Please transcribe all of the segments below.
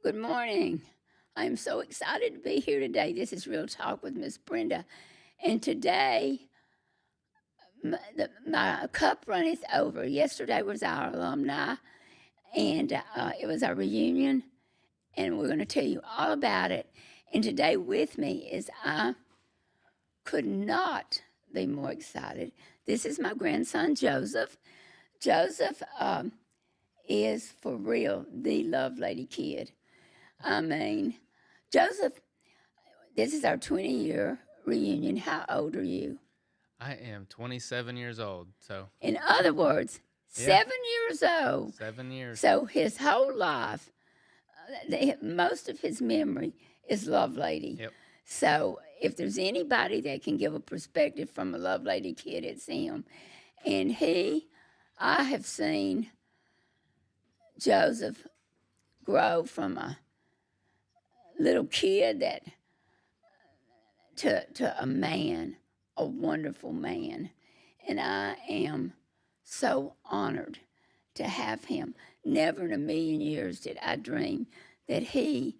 Good morning. I'm so excited to be here today. This is Real Talk with Miss Brenda. And today, my cup runneth over. Yesterday was our alumni, and it was our reunion, and we're going to tell you all about it. And today with me is I could not be more excited. This is my grandson, Joseph. Joseph is for real the Lovelady kid. I mean, Joseph, this is our 20-year reunion. How old are you? I am 27 years old, so In other words, yeah, 7 years old. 7 years. So his whole life, most of his memory is Lovelady. Yep. So if there's anybody that can give a perspective from a Lovelady kid, it's him. And I have seen Joseph grow from a little kid to a man, a wonderful man. And I am so honored to have him. Never in a million years did I dream that his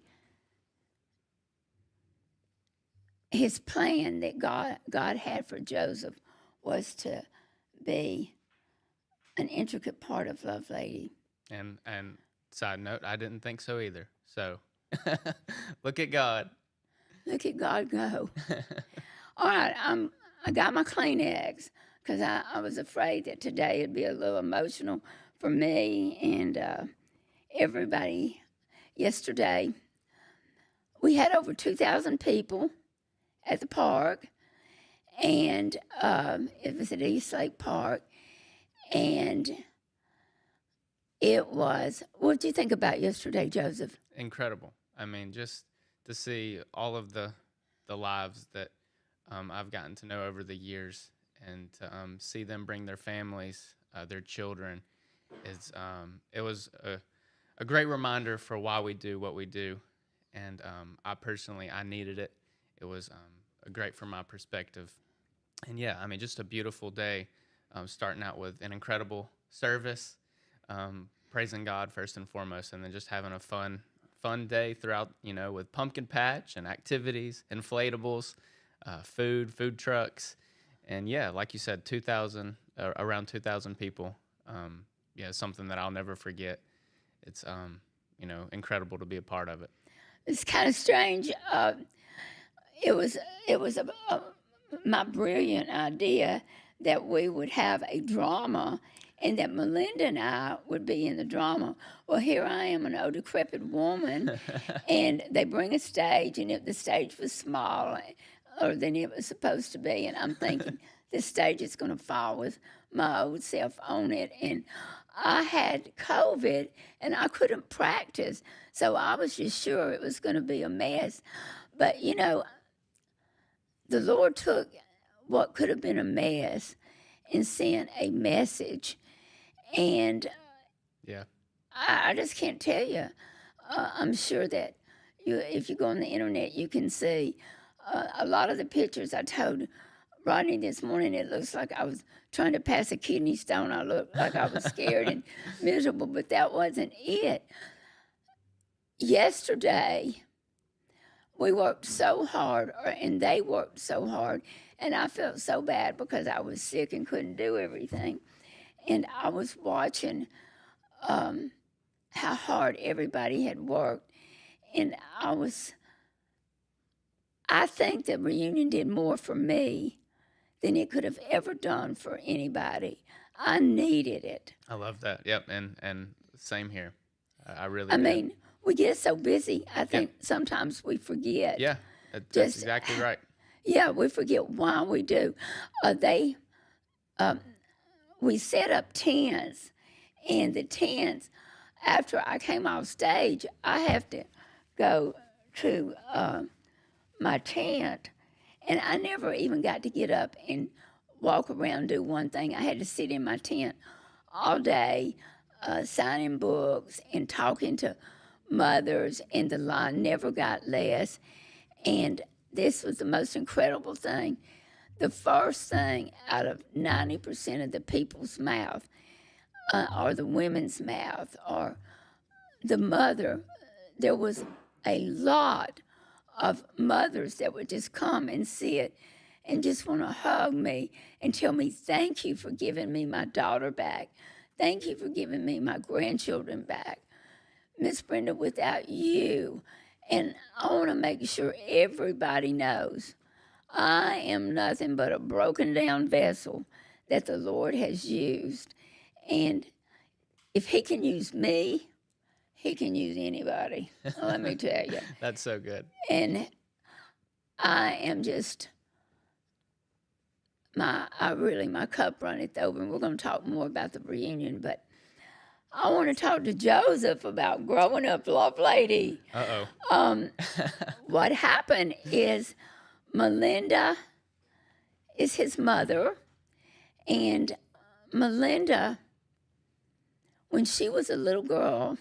plan that God had for Joseph was to be an intricate part of Lovelady. And side note, I didn't think so either. So look at God. Look at God go. All right, I got my Kleenex because I was afraid that today would be a little emotional for me and everybody. Yesterday, we had over 2,000 people at the park, and it was at East Lake Park, and it was. What did you think about yesterday, Joseph? Incredible. I mean, just to see all of the lives that I've gotten to know over the years, and to see them bring their families, their children, it was a great reminder for why we do what we do, and I needed it. It was great from my perspective, and yeah, I mean, just a beautiful day, starting out with an incredible service, praising God first and foremost, and then just having a fun day throughout, with pumpkin patch and activities, inflatables, food trucks, and yeah, like you said, around 2,000 people. Yeah, something that I'll never forget. It's incredible to be a part of it. It's kind of strange. It was my brilliant idea that we would have a drama and that Melinda and I would be in the drama. Well, here I am, an old decrepit woman, and they bring a stage, and if the stage was smaller than it was supposed to be, and I'm thinking this stage is going to fall with my old self on it, and I had COVID, and I couldn't practice, so I was just sure it was going to be a mess. But, the Lord took what could have been a mess and sent a message. And Yeah. I just can't tell you. I'm sure that if you go on the internet, you can see a lot of the pictures. I told Rodney this morning, it looks like I was trying to pass a kidney stone. I looked like I was scared and miserable, but that wasn't it. Yesterday, we worked so hard, and they worked so hard, and I felt so bad because I was sick and couldn't do everything. And I was watching how hard everybody had worked, and I think the reunion did more for me than it could have ever done for anybody. I needed it. I love that. Yep, and same here. I really I do. mean, we get so busy, I Yep. think sometimes we forget. Yeah, that's Just exactly right. Yeah, we forget why we do. We set up tents, and the tents, after I came off stage, I have to go to my tent, and I never even got to get up and walk around and do one thing. I had to sit in my tent all day, signing books and talking to mothers, and the line never got less. And this was the most incredible thing. The first thing out of 90% of the people's mouth, or the women's mouth, or the mother there was a lot of mothers that would just come and sit and just want to hug me and tell me, thank you for giving me my daughter back. Thank you for giving me my grandchildren back. Miss Brenda, without you, and I want to make sure everybody knows, I am nothing but a broken down vessel that the Lord has used. And if He can use me, He can use anybody. Let me tell you. That's so good. And I am just, my cup runneth over. And we're going to talk more about the reunion, but I want to talk to Joseph about growing up Lovelady. Uh-oh. What happened is Melinda is his mother, and Melinda, when she was a little girl,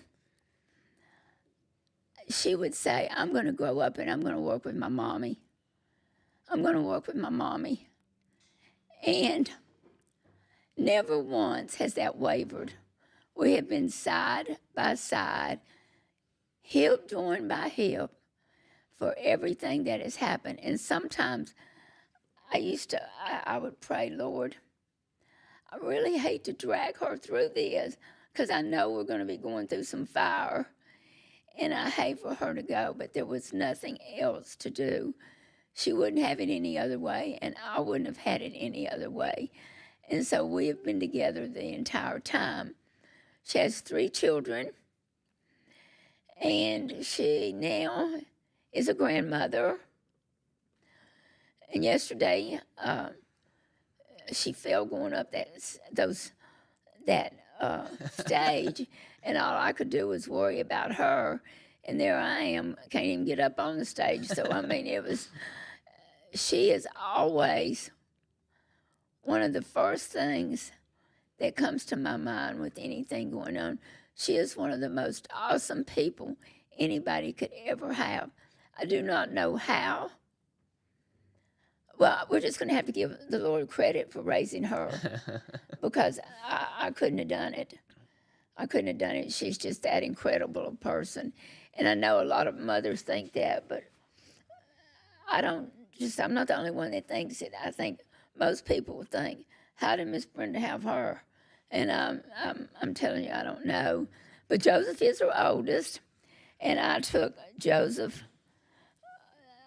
she would say, I'm going to grow up and I'm going to work with my mommy. I'm going to work with my mommy. And never once has that wavered. We have been side by side, hip joined by hip, for everything that has happened. And sometimes I would pray, Lord, I really hate to drag her through this because I know we're going to be going through some fire. And I hate for her to go, but there was nothing else to do. She wouldn't have it any other way, and I wouldn't have had it any other way. And so we have been together the entire time. She has 3 children, and she now is a grandmother. And yesterday, she fell going up that stage, and all I could do was worry about her. And there I am, can't even get up on the stage. So I mean, she is always one of the first things that comes to my mind with anything going on. She is one of the most awesome people anybody could ever have. I do not know how. Well, we're just going to have to give the Lord credit for raising her because I couldn't have done it. I couldn't have done it. She's just that incredible a person. And I know a lot of mothers think that, but I'm not the only one that thinks it. I think most people think, how did Miss Brenda have her? And I'm telling you, I don't know. But Joseph is her oldest, and I took Joseph.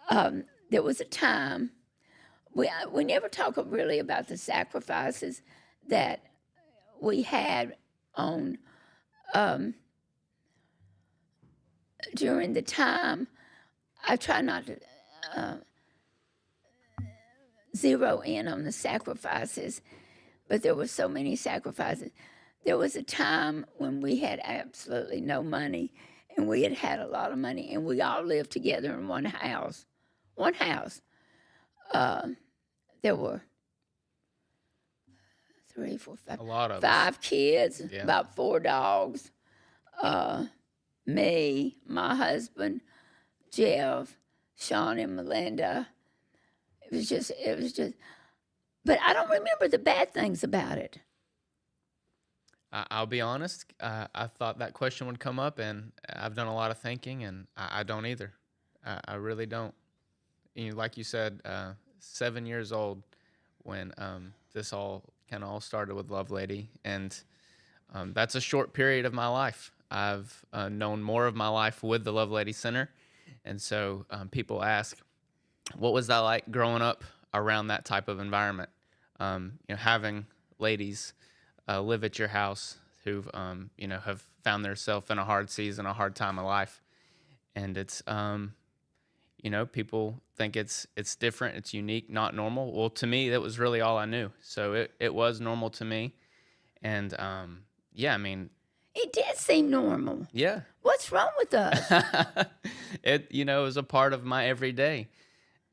There was a time, we never talk really about the sacrifices that we had on during the time. I try not to zero in on the sacrifices, but there were so many sacrifices. There was a time when we had absolutely no money, and we had a lot of money, and we all lived together in one house. One house. There were 3, 4, 5. A lot of 5 kids, Yeah. about 4 dogs. Me, my husband, Jeff, Sean, and Melinda. It was just. But I don't remember the bad things about it. I'll be honest. I thought that question would come up, and I've done a lot of thinking, and I don't either. I really don't. Like you said, 7 years old when this all started with Lovelady, and that's a short period of my life. I've known more of my life with the Lovelady Center, and so people ask, what was that like growing up around that type of environment? Having ladies live at your house who've have found themselves in a hard season, a hard time of life, and it's people think it's different, it's unique, not normal. Well, to me, that was really all I knew. So it was normal to me, and It did seem normal. yeah. What's wrong with us? It was a part of my everyday.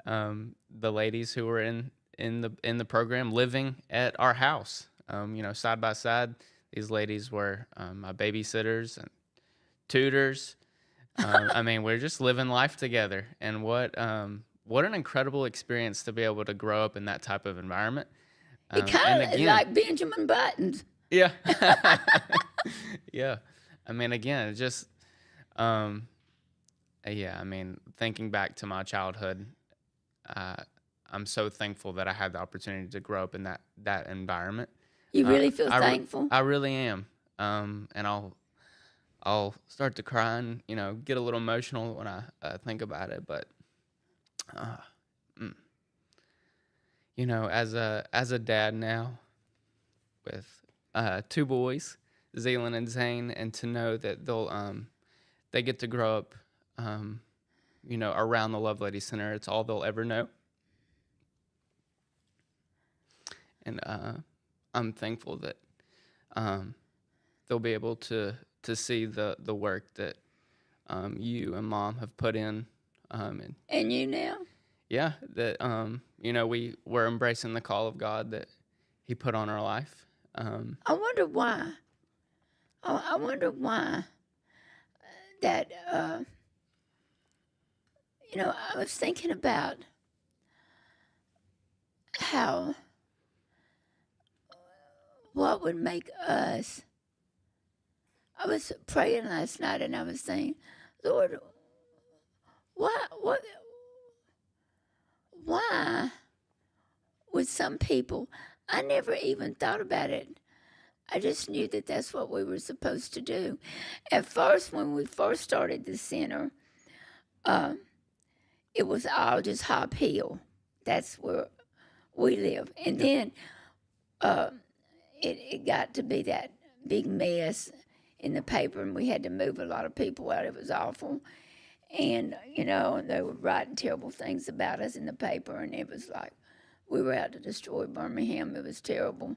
The ladies who were in the program living at our house, side by side. These ladies were my babysitters and tutors. We're just living life together, and what an incredible experience to be able to grow up in that type of environment. It kind of like Benjamin Buttons. Yeah. Yeah. Again, it just, Yeah, I mean, thinking back to my childhood, uh, I'm so thankful that I had the opportunity to grow up in that environment. You Uh, really feel thankful? I really am, and I'll start to cry and get a little emotional when I think about it. But uh, mm, as a dad now with two boys, Zealand and Zane, and to know that they get to grow up, um, around the Lovelady Center. It's all they'll ever know, and I'm thankful that um, they'll be able to see the work that you and Mom have put in, and And you now? yeah, that we're embracing the call of God that He put on our life. I wonder why. I wonder why that, I was thinking about how, what would make us. I was praying last night and I was saying, Lord, why would some people, I never even thought about it. I just knew that that's what we were supposed to do. At first, when we first started the center, it was all just Hop Hill. That's where we live. And then it got to be that big mess in the paper, and we had to move a lot of people out. It was awful. And, they were writing terrible things about us in the paper, and it was like we were out to destroy Birmingham. It was terrible.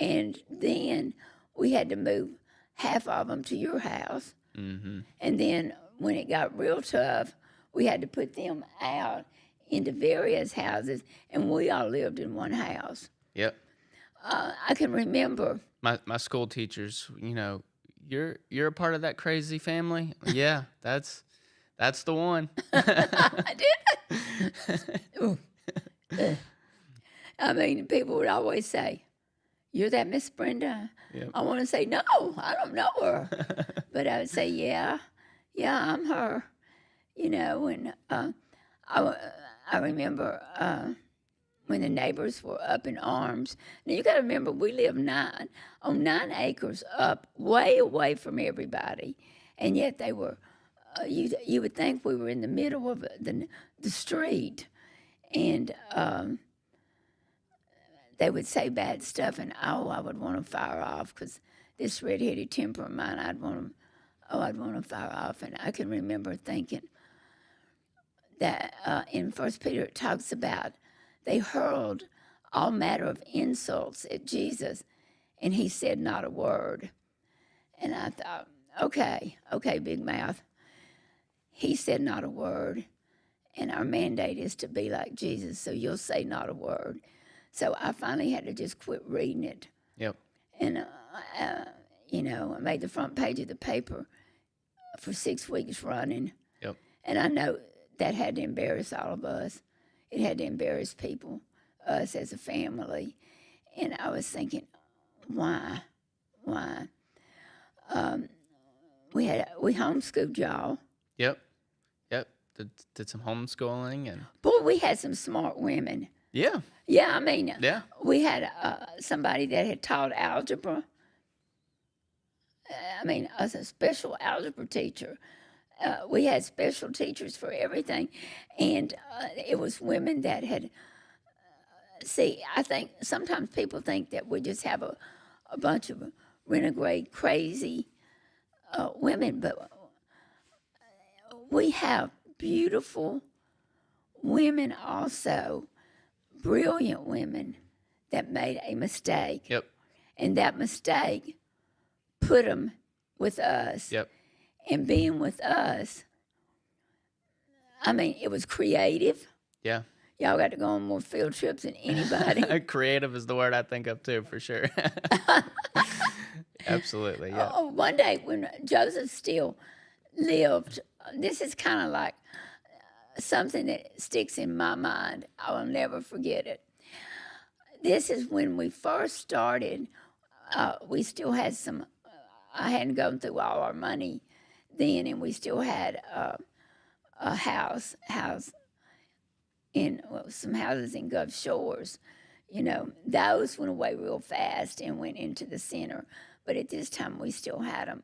And then we had to move half of them to your house. Mm-hmm. And then when it got real tough, we had to put them out into various houses, and we all lived in one house. Yep. I can remember. My school teachers, you're a part of that crazy family. Yeah, that's the one. I did. I mean, people would always say, "You're that Miss Brenda?" Yep. I want to say, "No, I don't know her," but I would say, "Yeah, I'm her." And I remember when the neighbors were up in arms. Now you got to remember, we live on 9 acres up, way away from everybody, and yet they were. You would think we were in the middle of the street, and they would say bad stuff, and I would want to fire off because this red-headed temper of mine, I'd want to fire off. And I can remember thinking that in First Peter it talks about they hurled all matter of insults at Jesus, and he said not a word. And I thought, okay, big mouth. He said not a word, and our mandate is to be like Jesus, so you'll say not a word. So I finally had to just quit reading it. Yep. And, I made the front page of the paper for 6 weeks running. Yep. And I know that had to embarrass all of us. It had to embarrass people, us as a family. And I was thinking, why? We homeschooled y'all. Yep. Did some homeschooling and. Boy, we had some smart women. Yeah. Yeah, I mean, Yeah. we had somebody that had taught algebra. As a special algebra teacher. We had special teachers for everything. And it was women that had, I think sometimes people think that we just have a bunch of renegade, crazy women, but we have beautiful women also, brilliant women that made a mistake. Yep. And that mistake put them with us. Yep. And being with us, it was creative. Yeah. Y'all got to go on more field trips than anybody. Creative is the word I think of too, for sure. Absolutely, yeah. One day when Joseph still lived, this is kind of like something that sticks in my mind. I will never forget it. This is when we first started. We still had some, I hadn't gone through all our money then, and we still had a house in some houses in Gulf Shores. Those went away real fast and went into the center. But at this time, we still had them.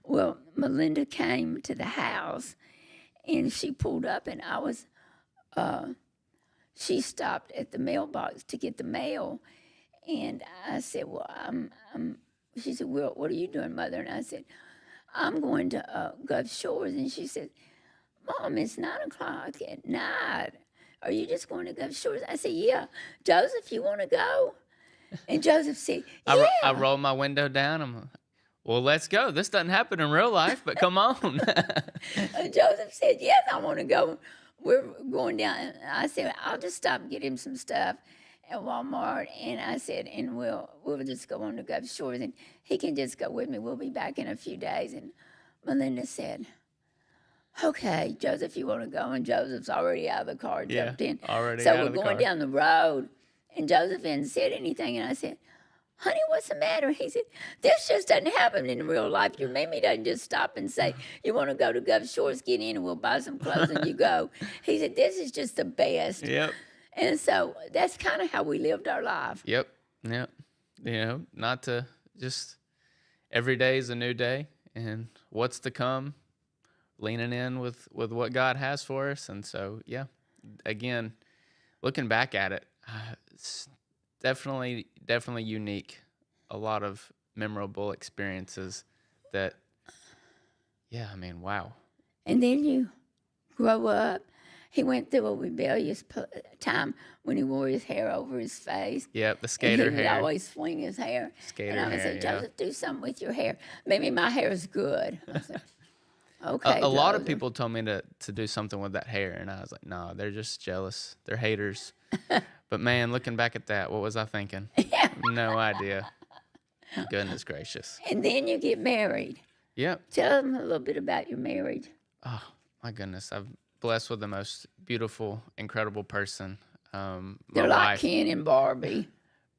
Well, Melinda came to the house, and she pulled up, and she stopped at the mailbox to get the mail, and I said, "Well, she said, "Well, what are you doing, Mother?" And I said, "I'm going to Gulf Shores." And she said, "Mom, it's 9 o'clock at night. Are you just going to Gulf Shores?" I said, "Yeah. Joseph, you want to go?" And Joseph said, "Yeah." I rolled my window down. I'm like, well, let's go. This doesn't happen in real life, but come on. And Joseph said, "Yes, I want to go. We're going down." And I said, "I'll just stop and get him some stuff at Walmart." And I said, "And we'll just go on to Gulf Shores, and he can just go with me. We'll be back in a few days." And Melinda said, "Okay, Joseph, you want to go?" And Joseph's already out of the car, jumped in. Already So out we're of the going car. down the road, and Joseph hadn't said anything. And I said, "Honey, what's the matter?" He said, "This just doesn't happen in real life. Your Mimi doesn't just stop and say, 'You want to go to Gulf Shores, get in and we'll buy some clothes,' and you go." He said, "This is just the best." Yep. And so that's kind of how we lived our life. Yep. Not to just every day is a new day, and what's to come, leaning in with what God has for us. And so, yeah, again, looking back at it, it's definitely unique. A lot of memorable experiences that, yeah, I mean, wow. And then you grow up. He went through a rebellious time when he wore his hair over his face. Yep, the skater And he would hair. always swing his hair. Skater and I would hair, say, yeah. "Joseph, do something with your hair. Maybe my hair is good." I said, "Okay, A lot of Joseph." people told me to do something with that hair, and I was like, no, they're just jealous. They're haters. But man, looking back at that, what was I thinking? No idea. Goodness gracious. And then you get married. Yep. Tell them a little bit about your marriage. Oh, my goodness. I'm blessed with the most beautiful, incredible person. My They're like wife, Ken and Barbie.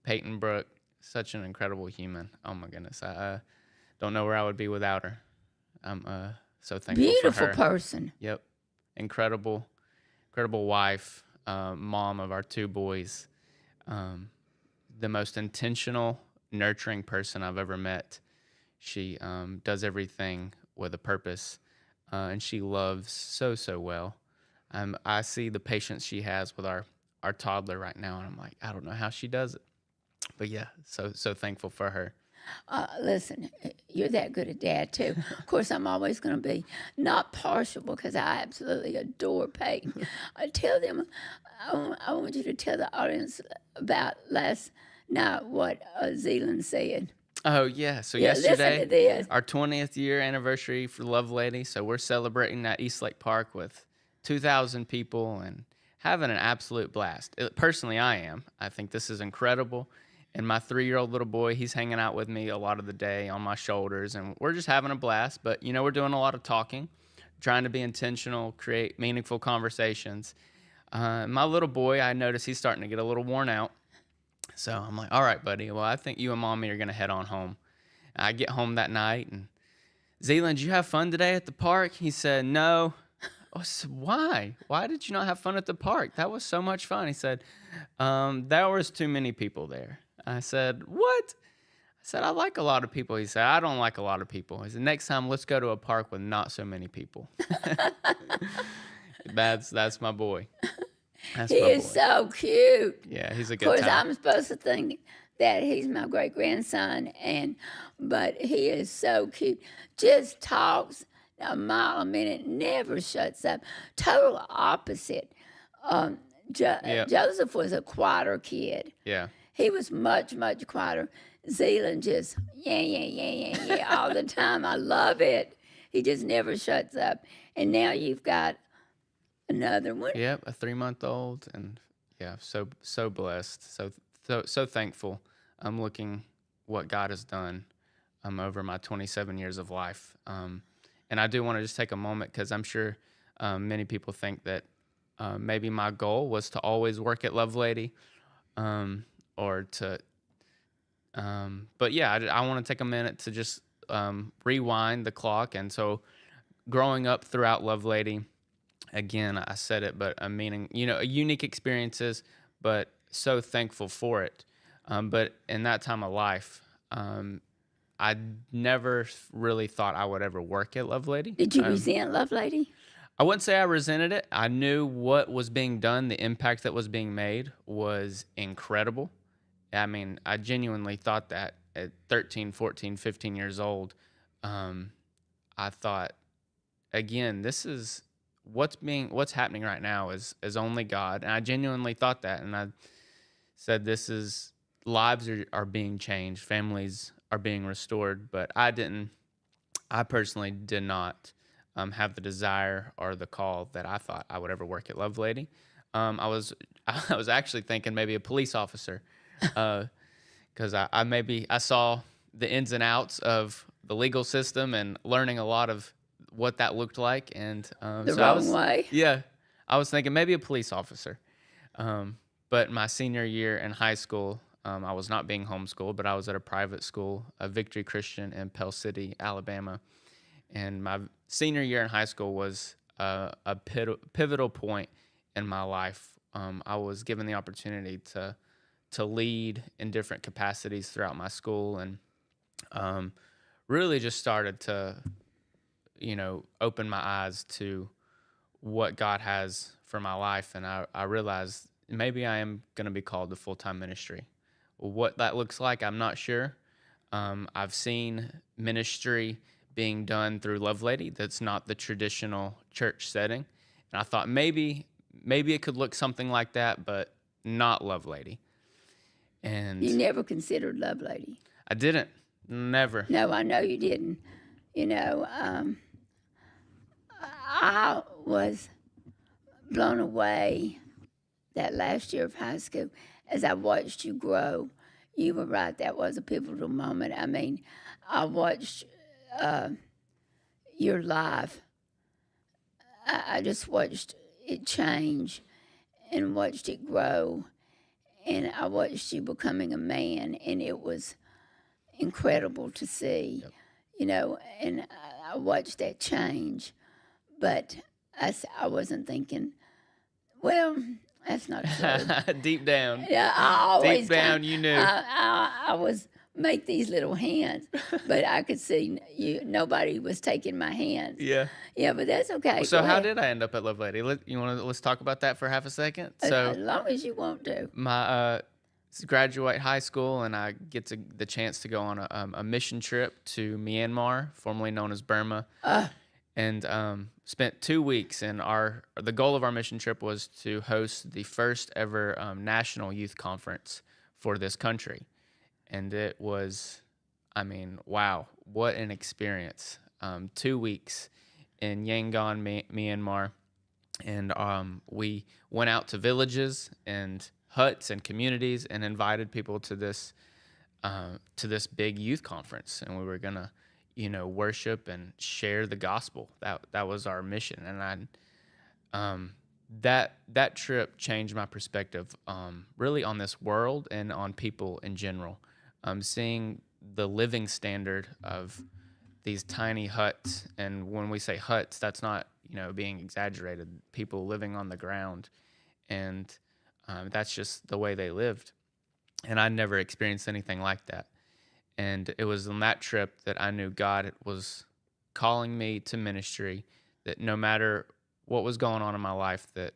Peyton Brooke, such an incredible human. Oh, my goodness. I don't know where I would be without her. I'm so thankful Beautiful for her. person. Yep. Incredible wife, mom of our 2 boys, the most intentional, nurturing person I've ever met. She does everything with a purpose, and she loves so well. I see the patience she has with our toddler right now, and I'm like, I don't know how she does it. But yeah, so thankful for her. Listen, you're that good at dad, too. Of course, I'm always going to be not partial because I absolutely adore Peyton. Tell them, I want you to tell the audience about last night what Zealand said. Oh, yeah. So Yeah, listen yesterday, to this. our 20th year anniversary for Lovelady. So we're celebrating at Eastlake Park with 2,000 people and having an absolute blast. Personally, I am. I think this is incredible. And my 3-year-old little boy, he's hanging out with me a lot of the day on my shoulders. And we're just having a blast. But, we're doing a lot of talking, trying to be intentional, create meaningful conversations. My little boy, I notice he's starting to get a little worn out. So I'm like, all right, buddy. Well, I think you and Mommy are going to head on home. I get home that night, and Zealand, did you have fun today at the park? He said, no. I said, why? Why did you not have fun at the park? That was so much fun. He said, there was too many people there. I said, what? I said, I like a lot of people. He said, I don't like a lot of people. He said, next time, let's go to a park with not so many people. That's my boy. That's He my is boy. so cute. Yeah, he's a Of good course, time. I'm supposed to think that he's my great grandson, but he is so cute. Just talks a mile a minute, never shuts up. Total opposite. Joseph was a quieter kid. Yeah. He was much quieter. Zealand just yeah all the time. I love it. He just never shuts up. And now you've got another one. Yep, a 3-month-old, and yeah, so blessed, so thankful. I'm looking what God has done over my 27 years of life, and I do want to just take a moment because I'm sure many people think that maybe my goal was to always work at Lovelady, or to, but yeah, I want to take a minute to just rewind the clock, and so growing up throughout Lovelady, again, I said it, but I'm meaning, unique experiences, but so thankful for it. But in that time of life, I never really thought I would ever work at Lovelady. Did you resent Lovelady? I wouldn't say I resented it. I knew what was being done, the impact that was being made was incredible. I mean, I genuinely thought that at 13, 14, 15 years old. I thought, again, this is what's happening right now is only God. And I genuinely thought that. And I said, this is lives are being changed, families are being restored. But I personally did not have the desire or the call that I thought I would ever work at Lovelady. I was I was actually thinking maybe a police officer, because I saw the ins and outs of the legal system and learning a lot of what that looked like, and The wrong way. yeah, I was thinking maybe a police officer. But my senior year in high school, I was not being homeschooled, but I was at a private school, a Victory Christian in Pell City, Alabama. And my senior year in high school was a pivotal point in my life. I was given the opportunity to lead in different capacities throughout my school, and really just started to, open my eyes to what God has for my life. And I realized maybe I am going to be called to full-time ministry. What that looks like, I'm not sure. I've seen ministry being done through Lovelady that's not the traditional church setting. And I thought maybe it could look something like that, but not Lovelady. And You never considered Lovelady. I didn't. Never. No, I know you didn't. I was blown away that last year of high school as I watched you grow. You were right, that was a pivotal moment. I mean, I watched your life. I just watched it change and watched it grow. And I watched you becoming a man, and it was incredible to see, and I watched that change. But I wasn't thinking, well, that's not true. Deep down. Yeah, I always Deep down, you knew. I was make these little hands, but I could see nobody was taking my hands. Yeah. Yeah, but that's okay. So Go how ahead. did I end up at Lovelady? Let's talk about that for half a second. As So long as you want to. my graduate high school, and I get the chance to go on a mission trip to Myanmar, formerly known as Burma, and spent 2 weeks. And the goal of our mission trip was to host the first ever national youth conference for this country, and it was, I mean, wow, what an experience! 2 weeks in Yangon, Myanmar, and we went out to villages and huts and communities and invited people to this big youth conference, and we were gonna, worship and share the gospel. That was our mission, and that trip changed my perspective, really on this world and on people in general. Seeing the living standard of these tiny huts, and when we say huts, that's not being exaggerated. People living on the ground, and that's just the way they lived. And I never experienced anything like that. And it was on that trip that I knew God was calling me to ministry. That no matter what was going on in my life, that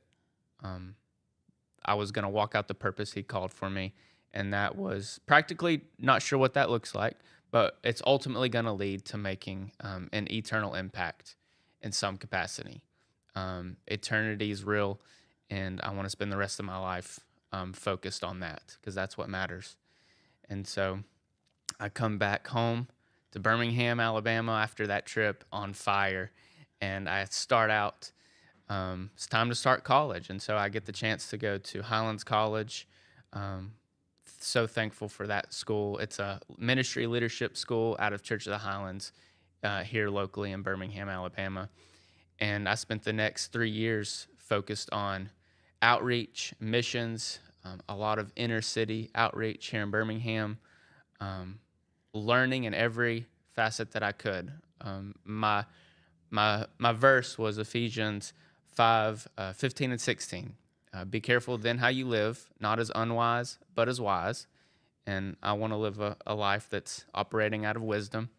I was going to walk out the purpose He called for me. And that was practically, not sure what that looks like, but it's ultimately going to lead to making an eternal impact in some capacity. Eternity is real, and I want to spend the rest of my life focused on that, because that's what matters. And so I come back home to Birmingham, Alabama after that trip on fire, and I start out, it's time to start college. And so I get the chance to go to Highlands College. So thankful for that school. It's a ministry leadership school out of Church of the Highlands here locally in Birmingham, Alabama. And I spent the next 3 years focused on outreach, missions, a lot of inner city outreach here in Birmingham, learning in every facet that I could. My my verse was Ephesians 5, 15 and 16. Be careful then how you live, not as unwise, but as wise. And I want to live a life that's operating out of wisdom.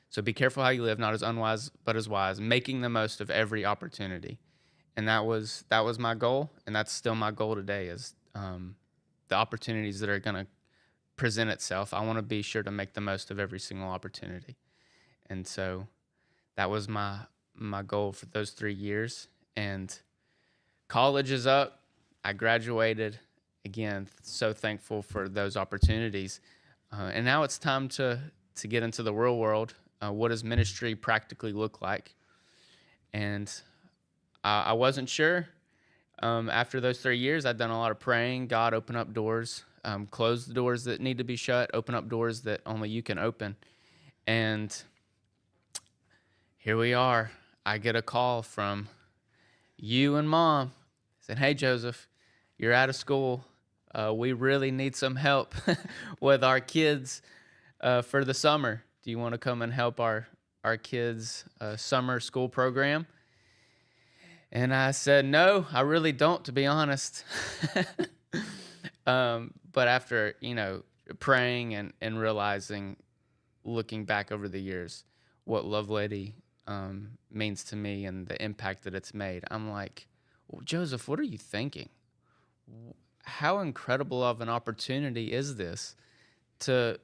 So be careful how you live, not as unwise, but as wise, making the most of every opportunity. And that was my goal, and that's still my goal today, is the opportunities that are going to present itself. I want to be sure to make the most of every single opportunity. And so that was my goal for those 3 years. And college is up. I graduated. Again, so thankful for those opportunities. And now it's time to get into the real world. What does ministry practically look like? And I wasn't sure. After those 3 years, I'd done a lot of praying. God, open up doors, close the doors that need to be shut, open up doors that only you can open. And here we are. I get a call from you and Mom saying, "Hey, Joseph, you're out of school. We really need some help with our kids for the summer. Do you want to come and help our kids' summer school program?" And I said, "No, I really don't, to be honest." But after, praying and realizing, looking back over the years, what Lovelady means to me and the impact that it's made, I'm like, well, Joseph, what are you thinking? How incredible of an opportunity is this to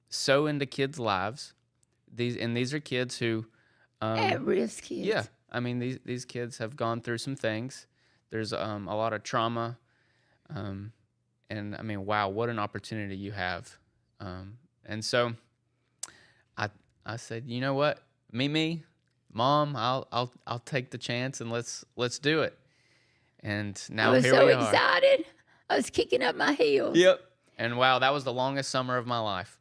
sow into kids' lives? These are kids who At-risk kids. yeah, I mean, these kids have gone through some things. There's a lot of trauma, and I mean, wow, what an opportunity you have. And so I said, you know what, me, Mom, I'll take the chance, and let's do it. And I now was here so we are. excited. I was kicking up my heels. Yep. And wow, that was the longest summer of my life.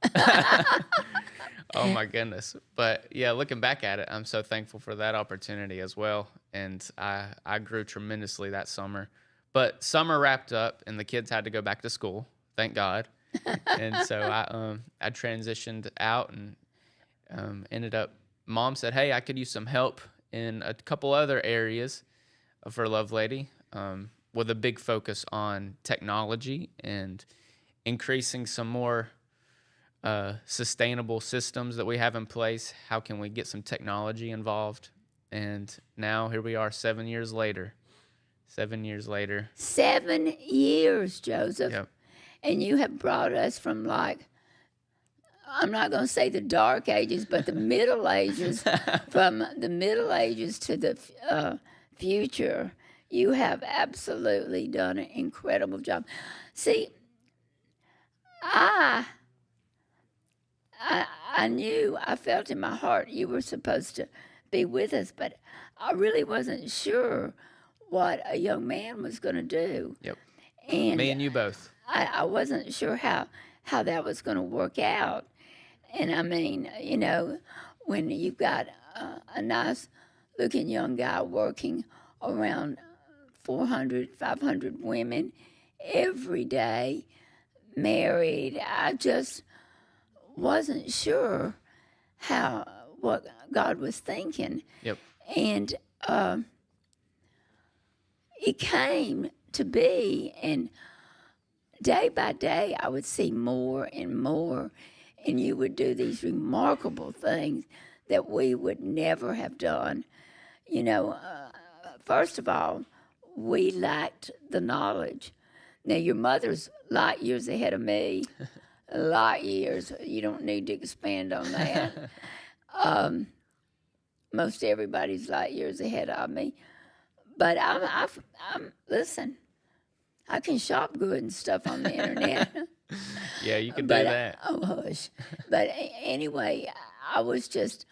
Oh my goodness. But yeah, looking back at it, I'm so thankful for that opportunity as well. And I grew tremendously that summer. But summer wrapped up and the kids had to go back to school, thank God. And so I transitioned out and ended up, Mom said, "Hey, I could use some help in a couple other areas for Lovelady, with a big focus on technology and increasing some more sustainable systems that we have in place. How can we get some technology involved?" And now here we are 7 years later. 7 years later. 7 years, Joseph. Yep. And you have brought us from, like, I'm not going to say the dark ages, but the Middle Ages, from the Middle Ages to the future. You have absolutely done an incredible job. See, I knew, I felt in my heart you were supposed to be with us, but I really wasn't sure what a young man was going to do. Yep. And Me and you both. I wasn't sure how that was going to work out. And I mean, when you've got a nice looking young guy working around 400, 500 women every day, married, I just wasn't sure what God was thinking. Yep. And it came to be, and day by day I would see more and more, and you would do these remarkable things that we would never have done. First of all, we lacked the knowledge. Now, your mother's light years ahead of me. Light years. You don't need to expand on that. Most everybody's light years ahead of me. But I'm listen, I can shop good and stuff on the internet. Yeah, you can do that. Oh, hush. But anyway, I was just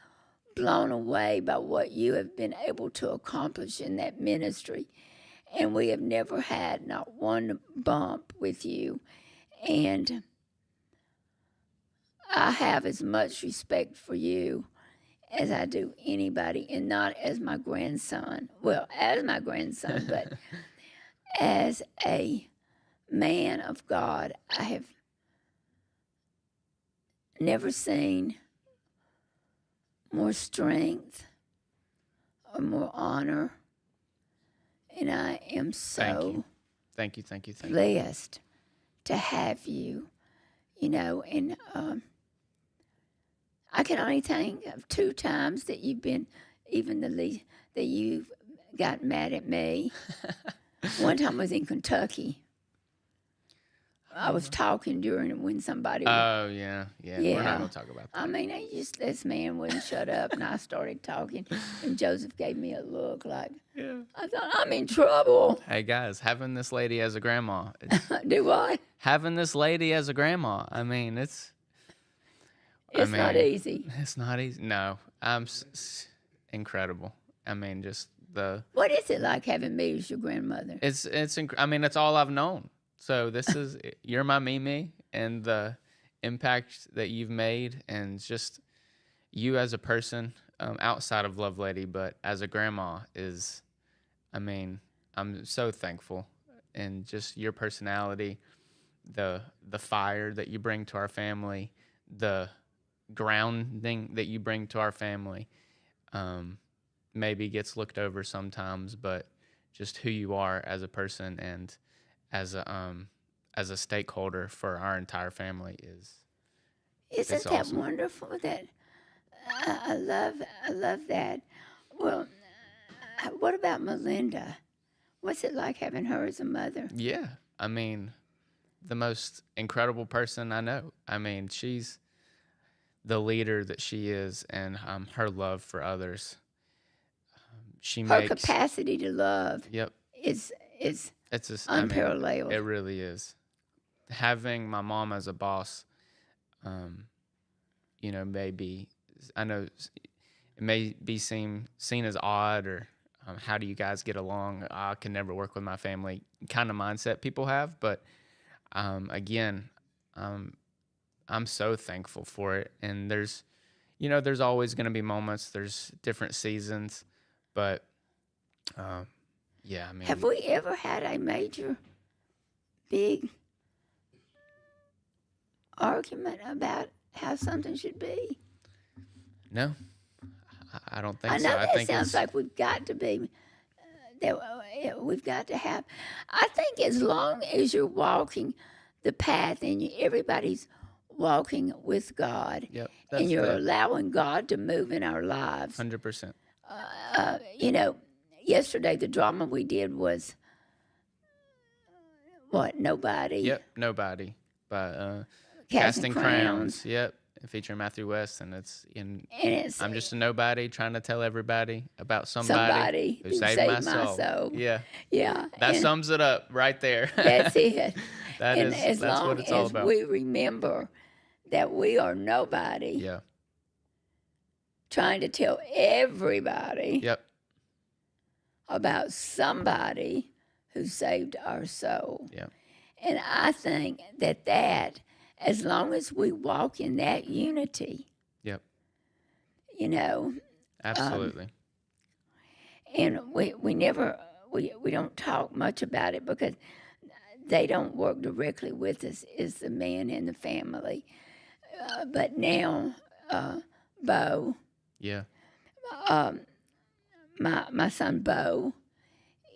blown away by what you have been able to accomplish in that ministry. And we have never had not one bump with you. And I have as much respect for you as I do anybody, and not as my grandson. Well, as my grandson, but as a man of God. I have never seen more strength or more honor. And I am Thank you. so Thank you. Thank you. Thank you. blessed to have you, and I can only think of 2 times that you've been even the least that you've got mad at me. One time was in Kentucky. I was talking during when somebody. Oh, yeah. We're not Yeah. going to talk about that. I mean, this man wouldn't shut up, and I started talking, and Joseph gave me a look like, I thought, I'm in trouble. Hey, guys, having this lady as a grandma. Do what? Having this lady as a grandma. I mean, It's not easy. It's not easy. No. Incredible. I mean, just the... What is it like having me as your grandmother? I mean, it's all I've known. So this is... You're my Mimi, and the impact that you've made, and just you as a person, outside of Lovelady, but as a grandma is... I mean, I'm so thankful. And just your personality, the fire that you bring to our family, the grounding that you bring to our family, maybe gets looked over sometimes, but just who you are as a person and as a stakeholder for our entire family Isn't that awesome. wonderful? That I love that. Well, what about Melinda? What's it like having her as a mother? Yeah, I mean, the most incredible person I know. I mean, she's the leader that she is, and her love for others. She Her makes... capacity to love Yep. is It's unparalleled. It really is. Having my mom as a boss, maybe... I know it may be seen as odd, or how do you guys get along? I can never work with my family kind of mindset people have, but again, I'm so thankful for it. And there's always going to be moments. There's different seasons, but yeah, I mean, Have we ever had a major, big argument about how something should be? no, I don't think I so. know I that think sounds like we've got to be. We've got to have. I think as long as you're walking the path and everybody's walking with God, yep, and you're allowing God to move in our lives. 100%. Yesterday the drama we did was what? Nobody. Yep, Nobody by Casting Crowns. Yep, featuring Matthew West, and And it's I'm just a nobody trying to tell everybody about somebody who saved my soul. Yeah, Yeah. that sums it up right there. That's it. That's what it's all about. We remember that we are nobody. Yeah. Trying to tell everybody. Yep. About somebody who saved our soul. Yeah. And I think that as long as we walk in that unity. Yep. And Absolutely. we don't talk much about it because they don't work directly with us as the man in the family. But now, Bo. Yeah. My son Bo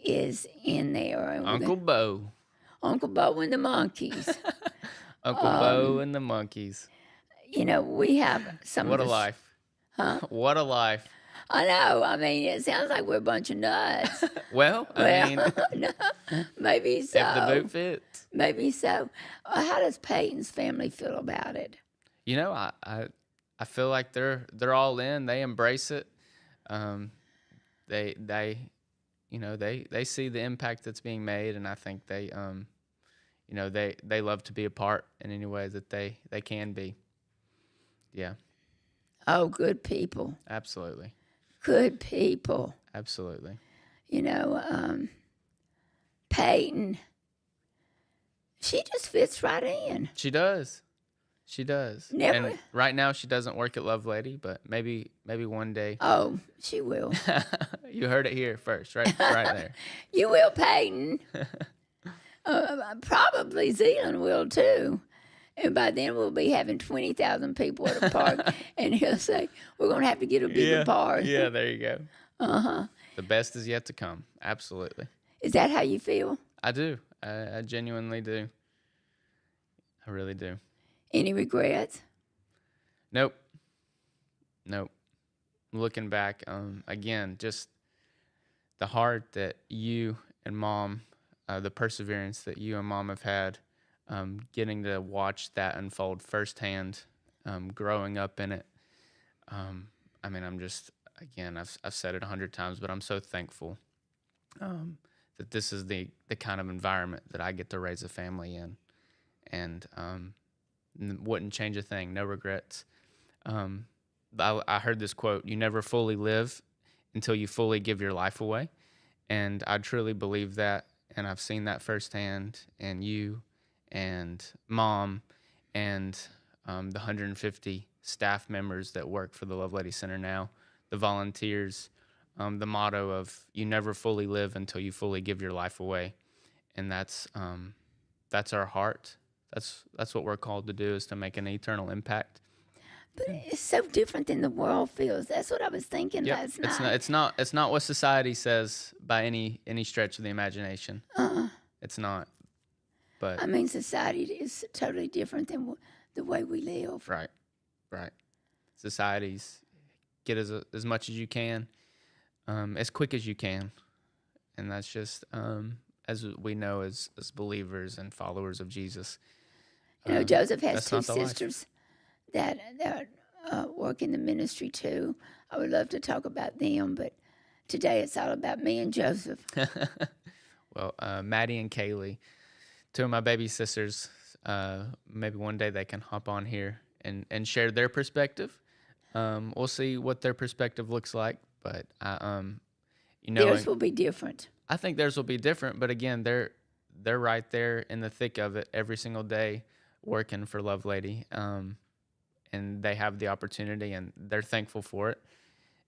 is in there. Uncle Bo. Uncle Bo and the monkeys. Uncle Bo and the monkeys. We have some. What a life. Huh? What a life. I know. I mean, it sounds like we're a bunch of nuts. Well, I mean, no, maybe so. If the boot fits. Maybe so. How does Peyton's family feel about it? I feel like they're all in. They embrace it. They see the impact that's being made, and I think they love to be a part in any way that they can be. Yeah. Oh, good people. Absolutely. Good people. Absolutely. Peyton, she just fits right in. She does. Never. And right now she doesn't work at Lovelady, but maybe one day. Oh, she will. You heard it here first, right there. You will, Peyton. Probably Zealand will too. And by then we'll be having 20,000 people at a park, and he'll say, "We're going to have to get a bigger park." Yeah, there you go. Uh-huh. The best is yet to come. Absolutely. Is that how you feel? I do. I genuinely do. I really do. Any regrets? Nope. Nope. Looking back, again, just the heart that you and Mom, the perseverance that you and Mom have had, getting to watch that unfold firsthand, growing up in it. I mean, I'm just, again, I've said it 100 times, but I'm so thankful that this is the kind of environment that I get to raise a family in, and wouldn't change a thing. No regrets. I heard this quote: "You never fully live until you fully give your life away," and I truly believe that, and I've seen that firsthand. And you, and Mom, and the 150 staff members that work for the Lovelady Center now, the volunteers, the motto of "You never fully live until you fully give your life away," and that's our heart. That's what we're called to do, is to make an eternal impact. But it's so different than the world feels. That's what I was thinking Yep. last night. It's not what society says by any stretch of the imagination. It's not. But I mean, society is totally different than the way we live. right. Societies get as much as you can, as quick as you can, and that's just as we know as believers and followers of Jesus. You know, Joseph has that's two not the life. sisters that work in the ministry too. I would love to talk about them, but today it's all about me and Joseph. Well, Maddie and Kaylee, two of my baby sisters. Maybe one day they can hop on here and share their perspective. We'll see what their perspective looks like, but Theirs will be different. I think theirs will be different. But again, they're right there in the thick of it every single day, working for Lovelady, and they have the opportunity, and they're thankful for it.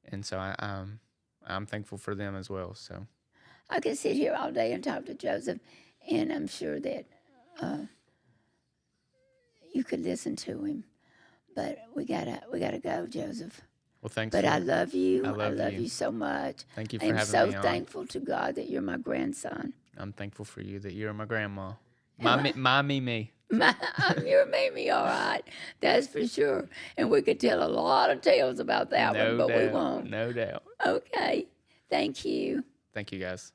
And so I'm thankful for them as well. So I could sit here all day and talk to Joseph, and I'm sure that you could listen to him. But we gotta go, Joseph. well, thanks. But I love you. I love you. You so much. Thank you for I am having so me on. thankful to God that you're my grandson. I'm thankful for you that you're my grandma. My Mimi. I'm your Mimi, all right. That's for sure. And we could tell a lot of tales about that one, but we won't. No doubt. Okay. Thank you. Thank you, guys.